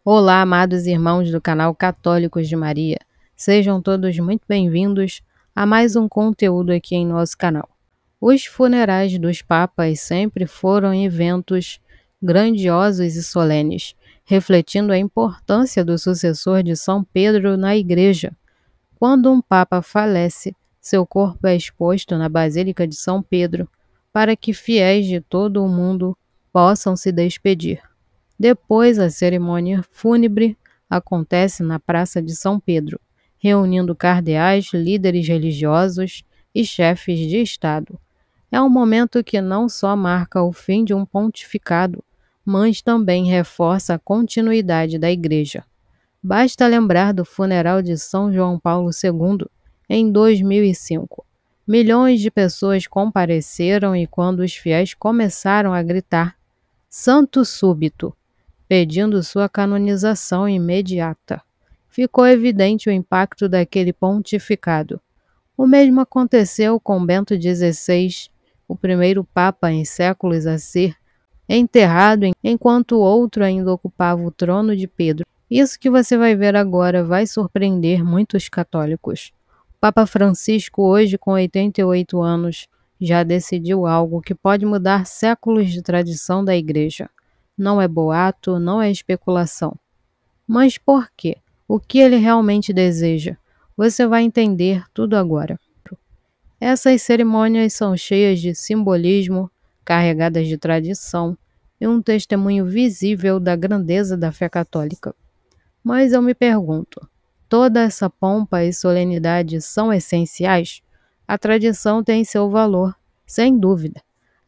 Olá, amados irmãos do canal Católicos de Maria. Sejam todos muito bem-vindos a mais um conteúdo aqui em nosso canal. Os funerais dos papas sempre foram eventos grandiosos e solenes, refletindo a importância do sucessor de São Pedro na Igreja. Quando um papa falece, seu corpo é exposto na Basílica de São Pedro para que fiéis de todo o mundo possam se despedir. Depois, a cerimônia fúnebre acontece na Praça de São Pedro, reunindo cardeais, líderes religiosos e chefes de Estado. É um momento que não só marca o fim de um pontificado, mas também reforça a continuidade da Igreja. Basta lembrar do funeral de São João Paulo II, em 2005. Milhões de pessoas compareceram e quando os fiéis começaram a gritar "Santo Súbito", pedindo sua canonização imediata, ficou evidente o impacto daquele pontificado. O mesmo aconteceu com Bento XVI, o primeiro papa em séculos a ser enterrado enquanto o outro ainda ocupava o trono de Pedro. Isso que você vai ver agora vai surpreender muitos católicos. O Papa Francisco, hoje com 88 anos, já decidiu algo que pode mudar séculos de tradição da Igreja. Não é boato, não é especulação. Mas por quê? O que ele realmente deseja? Você vai entender tudo agora. Essas cerimônias são cheias de simbolismo, carregadas de tradição e um testemunho visível da grandeza da fé católica. Mas eu me pergunto, toda essa pompa e solenidade são essenciais? A tradição tem seu valor, sem dúvida.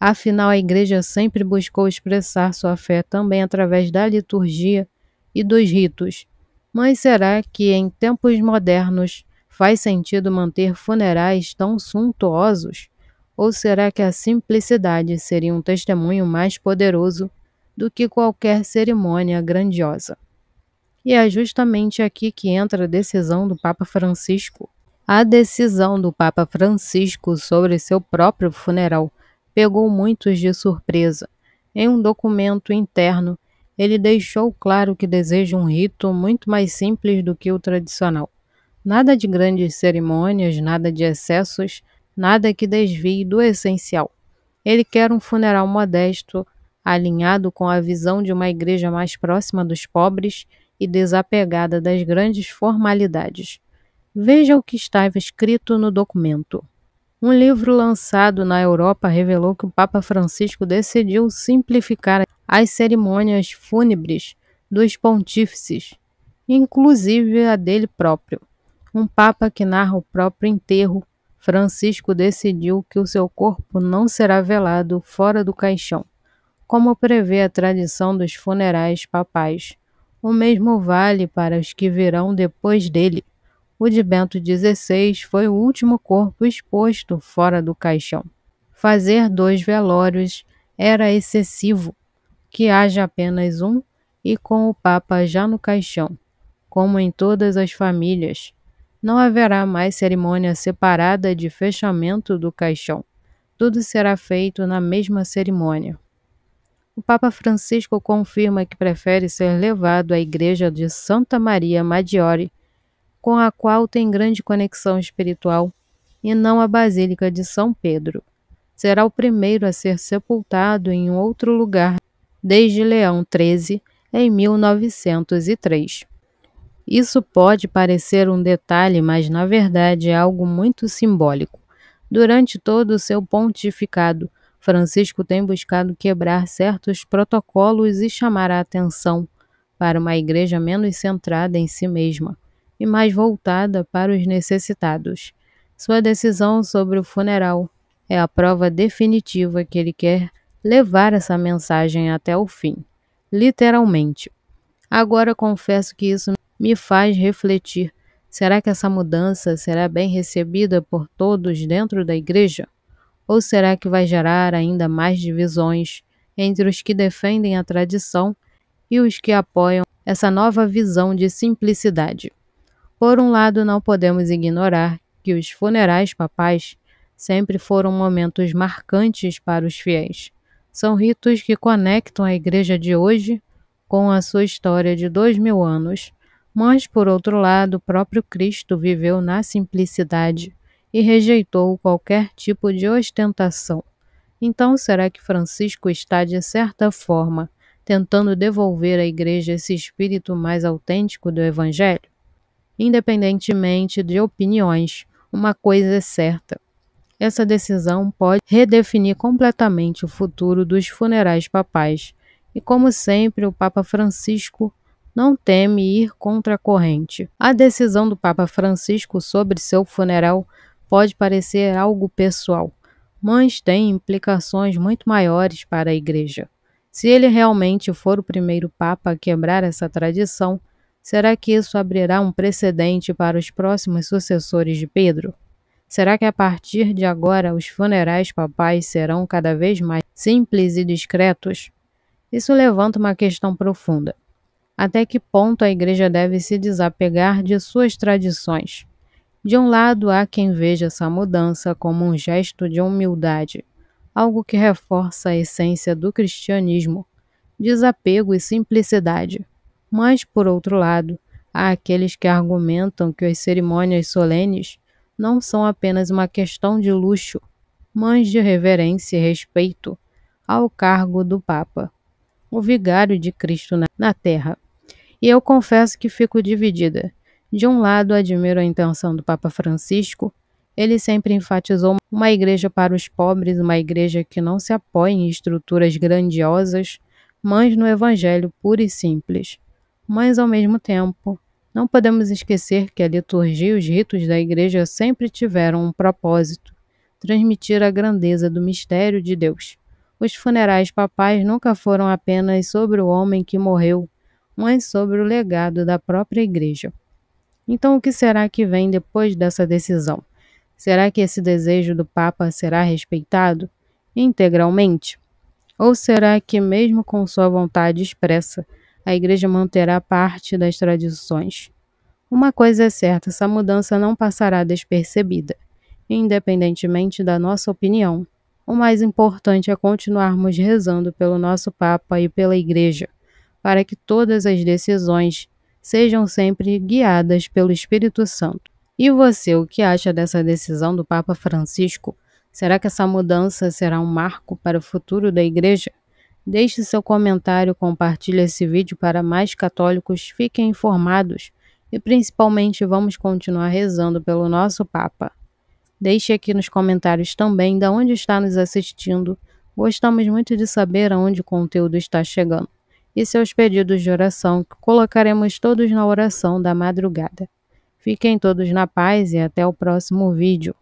Afinal, a Igreja sempre buscou expressar sua fé também através da liturgia e dos ritos. Mas será que em tempos modernos faz sentido manter funerais tão suntuosos? Ou será que a simplicidade seria um testemunho mais poderoso do que qualquer cerimônia grandiosa? E é justamente aqui que entra a decisão do Papa Francisco. A decisão do Papa Francisco sobre seu próprio funeral pegou muitos de surpresa. Em um documento interno, ele deixou claro que deseja um rito muito mais simples do que o tradicional. Nada de grandes cerimônias, nada de excessos, nada que desvie do essencial. Ele quer um funeral modesto, alinhado com a visão de uma igreja mais próxima dos pobres e desapegada das grandes formalidades. Veja o que estava escrito no documento. Um livro lançado na Europa revelou que o Papa Francisco decidiu simplificar as cerimônias fúnebres dos pontífices, inclusive a dele próprio. Um Papa que narra o próprio enterro, Francisco decidiu que o seu corpo não será velado fora do caixão, como prevê a tradição dos funerais papais. O mesmo vale para os que virão depois dele. O de Bento XVI foi o último corpo exposto fora do caixão. Fazer 2 velórios era excessivo, que haja apenas um e com o Papa já no caixão, como em todas as famílias. Não haverá mais cerimônia separada de fechamento do caixão. Tudo será feito na mesma cerimônia. O Papa Francisco confirma que prefere ser levado à igreja de Santa Maria Maggiore, com a qual tem grande conexão espiritual, e não à Basílica de São Pedro. Será o primeiro a ser sepultado em outro lugar desde Leão XIII, em 1903. Isso pode parecer um detalhe, mas na verdade é algo muito simbólico. Durante todo o seu pontificado, Francisco tem buscado quebrar certos protocolos e chamar a atenção para uma igreja menos centrada em si mesma e mais voltada para os necessitados. Sua decisão sobre o funeral é a prova definitiva que ele quer levar essa mensagem até o fim, literalmente. Agora confesso que isso me faz refletir. Será que essa mudança será bem recebida por todos dentro da igreja? Ou será que vai gerar ainda mais divisões entre os que defendem a tradição e os que apoiam essa nova visão de simplicidade? Por um lado, não podemos ignorar que os funerais papais sempre foram momentos marcantes para os fiéis. São ritos que conectam a igreja de hoje com a sua história de 2000 anos. Mas, por outro lado, o próprio Cristo viveu na simplicidade e rejeitou qualquer tipo de ostentação. Então, será que Francisco está, de certa forma, tentando devolver à Igreja esse espírito mais autêntico do Evangelho? Independentemente de opiniões, uma coisa é certa: essa decisão pode redefinir completamente o futuro dos funerais papais. E, como sempre, o Papa Francisco não teme ir contra a corrente. A decisão do Papa Francisco sobre seu funeral pode parecer algo pessoal, mas tem implicações muito maiores para a Igreja. Se ele realmente for o primeiro Papa a quebrar essa tradição, será que isso abrirá um precedente para os próximos sucessores de Pedro? Será que a partir de agora os funerais papais serão cada vez mais simples e discretos? Isso levanta uma questão profunda. Até que ponto a Igreja deve se desapegar de suas tradições? De um lado, há quem veja essa mudança como um gesto de humildade, algo que reforça a essência do cristianismo, desapego e simplicidade. Mas, por outro lado, há aqueles que argumentam que as cerimônias solenes não são apenas uma questão de luxo, mas de reverência e respeito ao cargo do Papa, o vigário de Cristo na Terra. E eu confesso que fico dividida. De um lado, admiro a intenção do Papa Francisco. Ele sempre enfatizou uma igreja para os pobres, uma igreja que não se apoia em estruturas grandiosas, mas no evangelho puro e simples. Mas, ao mesmo tempo, não podemos esquecer que a liturgia e os ritos da igreja sempre tiveram um propósito: transmitir a grandeza do mistério de Deus. Os funerais papais nunca foram apenas sobre o homem que morreu, mas sobre o legado da própria igreja. Então, o que será que vem depois dessa decisão? Será que esse desejo do Papa será respeitado integralmente? Ou será que, mesmo com sua vontade expressa, a Igreja manterá parte das tradições? Uma coisa é certa: essa mudança não passará despercebida, independentemente da nossa opinião. O mais importante é continuarmos rezando pelo nosso Papa e pela Igreja, para que todas as decisões sejam sempre guiadas pelo Espírito Santo. E você, o que acha dessa decisão do Papa Francisco? Será que essa mudança será um marco para o futuro da Igreja? Deixe seu comentário, compartilhe esse vídeo para mais católicos fiquem informados e principalmente vamos continuar rezando pelo nosso Papa. Deixe aqui nos comentários também de onde está nos assistindo. Gostamos muito de saber aonde o conteúdo está chegando. E seus pedidos de oração, que colocaremos todos na oração da madrugada. Fiquem todos na paz e até o próximo vídeo.